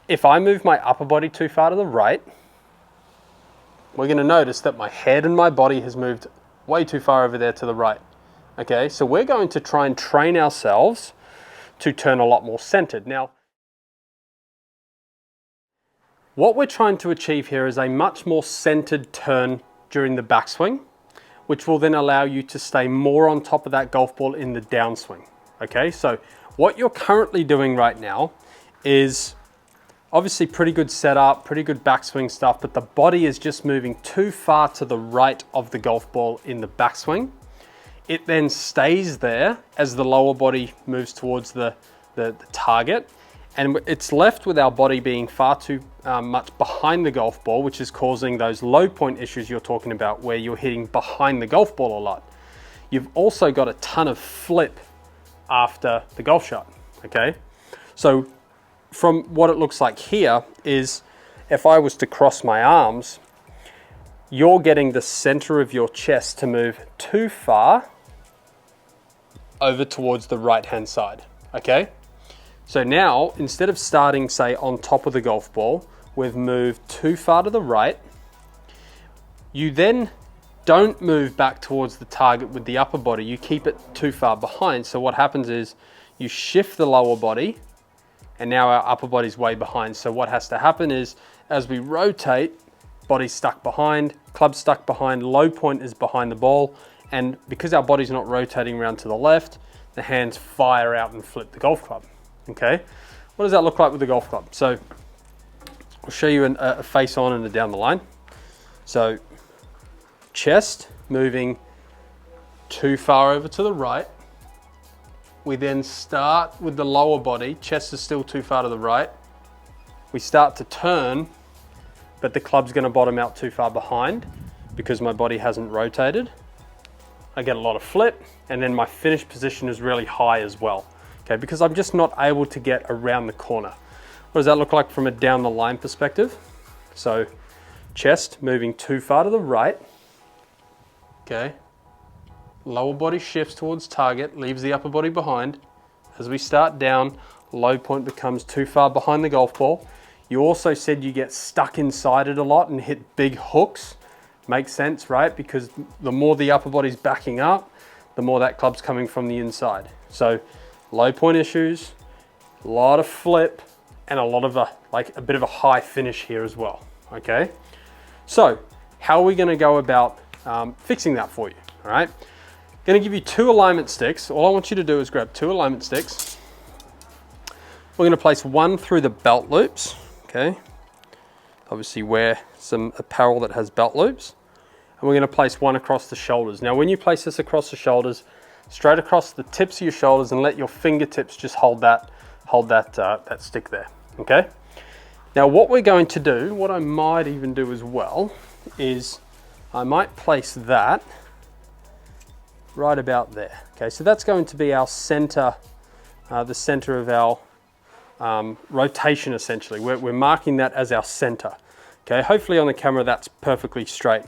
if I move my upper body too far to the right, we're going to notice that my head and my body has moved way too far over there to the right. Okay, so we're going to try and train ourselves to turn a lot more centered. Now, what we're trying to achieve here is a much more centered turn during the backswing, which will then allow you to stay more on top of that golf ball in the downswing. Okay, so what you're currently doing right now is obviously pretty good setup, pretty good backswing stuff, but the body is just moving too far to the right of the golf ball in the backswing. It then stays there as the lower body moves towards the target, and it's left with our body being far too much behind the golf ball, which is causing those low point issues you're talking about where you're hitting behind the golf ball a lot. You've also got a ton of flip after the golf shot, okay? So from what it looks like here is if I was to cross my arms, you're getting the center of your chest to move too far over towards the right-hand side, okay? So now, instead of starting, say, on top of the golf ball, we've moved too far to the right. You then don't move back towards the target with the upper body. You keep it too far behind. So what happens is you shift the lower body, and now our upper body's way behind. So what has to happen is, as we rotate, body's stuck behind, club's stuck behind, low point is behind the ball, and because our body's not rotating around to the left, the hands fire out and flip the golf club, okay? What does that look like with the golf club? So I'll show you a face on and a down the line. So chest moving too far over to the right. We then start with the lower body, chest is still too far to the right. We start to turn, but the club's gonna bottom out too far behind because my body hasn't rotated. I get a lot of flip, and then my finish position is really high as well, okay, because I'm just not able to get around the corner. What does that look like from a down the line perspective? So chest moving too far to the right, okay. Lower body shifts towards target, leaves the upper body behind. As we start down, low point becomes too far behind the golf ball. You also said you get stuck inside it a lot and hit big hooks. Makes sense, right? Because the more the upper body's backing up, the more that club's coming from the inside. So low point issues, a lot of flip, and a lot of a bit of a high finish here as well, okay? So how are we gonna go about fixing that for you, all right? I'm gonna give you 2 alignment sticks. All I want you to do is grab 2 alignment sticks. We're gonna place one through the belt loops, okay? Obviously wear some apparel that has belt loops. And we're gonna place one across the shoulders. Now when you place this across the shoulders, straight across the tips of your shoulders, and let your fingertips just hold that stick there, okay? Now what we're going to do, what I might even do as well, is I might place that right about there. Okay, so that's going to be our center, the center of our rotation essentially. We're marking that as our center. Okay, hopefully on the camera that's perfectly straight.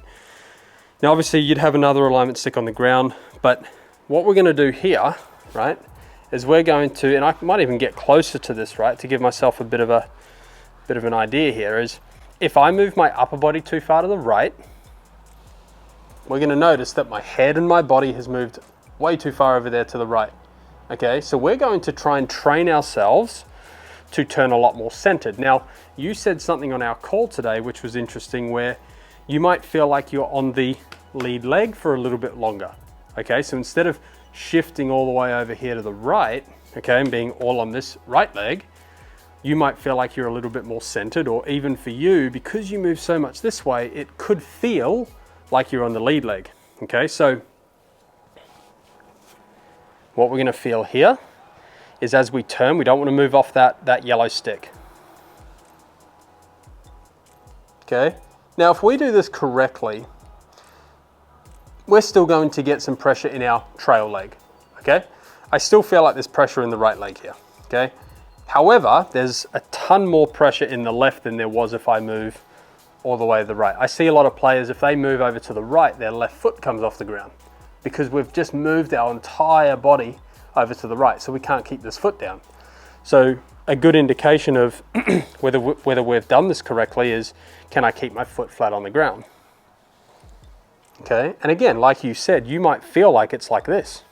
Now obviously you'd have another alignment stick on the ground, but what we're gonna do here, right, is we're going to, and I might even get closer to this, right, to give myself a bit of an idea here, is if I move my upper body too far to the right, we're gonna notice that my head and my body has moved way too far over there to the right. Okay, so we're going to try and train ourselves to turn a lot more centered. Now, you said something on our call today, which was interesting, where you might feel like you're on the lead leg for a little bit longer. Okay, so instead of shifting all the way over here to the right, okay, and being all on this right leg, you might feel like you're a little bit more centered, or even for you, because you move so much this way, it could feel like you're on the lead leg. Okay, so what we're gonna feel here is as we turn, we don't wanna move off that yellow stick. Okay, now if we do this correctly, we're still going to get some pressure in our trail leg, okay? I still feel like there's pressure in the right leg here, okay? However, there's a ton more pressure in the left than there was if I move all the way to the right. I see a lot of players, if they move over to the right, their left foot comes off the ground because we've just moved our entire body over to the right, so we can't keep this foot down. So a good indication of whether we've done this correctly is, can I keep my foot flat on the ground? Okay, and again, like you said, you might feel like it's like this.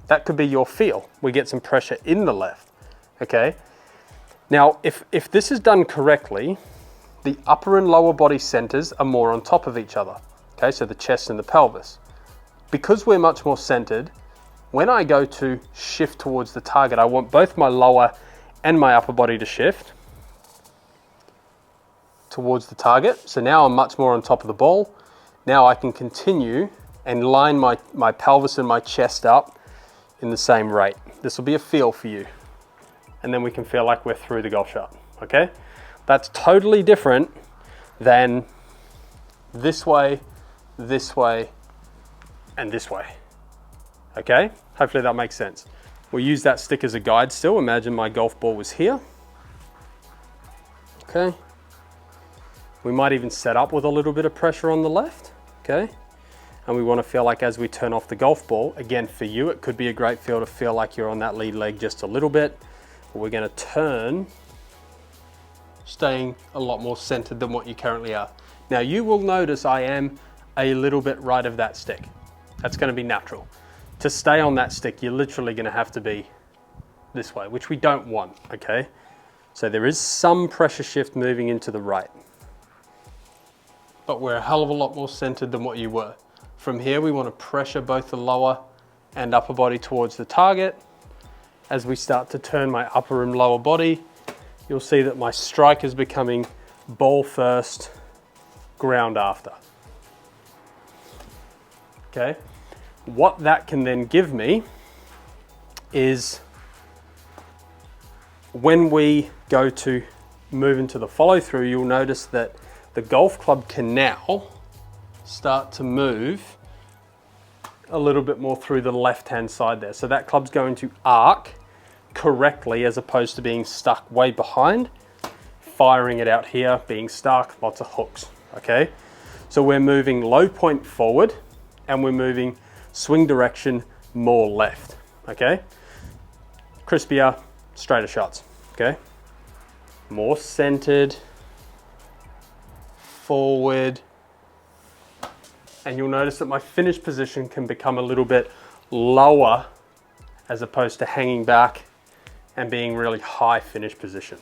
That could be your feel. We get some pressure in the left, okay? Now, if this is done correctly, the upper and lower body centers are more on top of each other, okay? So the chest and the pelvis. Because we're much more centered, when I go to shift towards the target, I want both my lower and my upper body to shift towards the target. So now I'm much more on top of the ball. Now I can continue and line my pelvis and my chest up in the same rate. This will be a feel for you. And then we can feel like we're through the golf shot, okay? That's totally different than this way, and this way. Okay, hopefully that makes sense. We'll use that stick as a guide still. Imagine my golf ball was here. Okay. We might even set up with a little bit of pressure on the left, okay? And we want to feel like as we turn off the golf ball, again, for you, it could be a great feel to feel like you're on that lead leg just a little bit. But we're going to turn, staying a lot more centered than what you currently are. Now you will notice I am a little bit right of that stick. That's going to be natural. To stay on that stick, you're literally going to have to be this way, which we don't want, okay? So there is some pressure shift moving into the right. But we're a hell of a lot more centered than what you were. From here, we want to pressure both the lower and upper body towards the target. As we start to turn my upper and lower body, you'll see that my strike is becoming ball first, ground after. Okay? What that can then give me is when we go to move into the follow through, you'll notice that the golf club can now start to move a little bit more through the left-hand side there. So that club's going to arc correctly as opposed to being stuck way behind, firing it out here, being stuck, lots of hooks, okay? So we're moving low point forward and we're moving swing direction more left, okay? Crispier, straighter shots, okay? More centered, forward, and you'll notice that my finish position can become a little bit lower as opposed to hanging back and being really high finish position.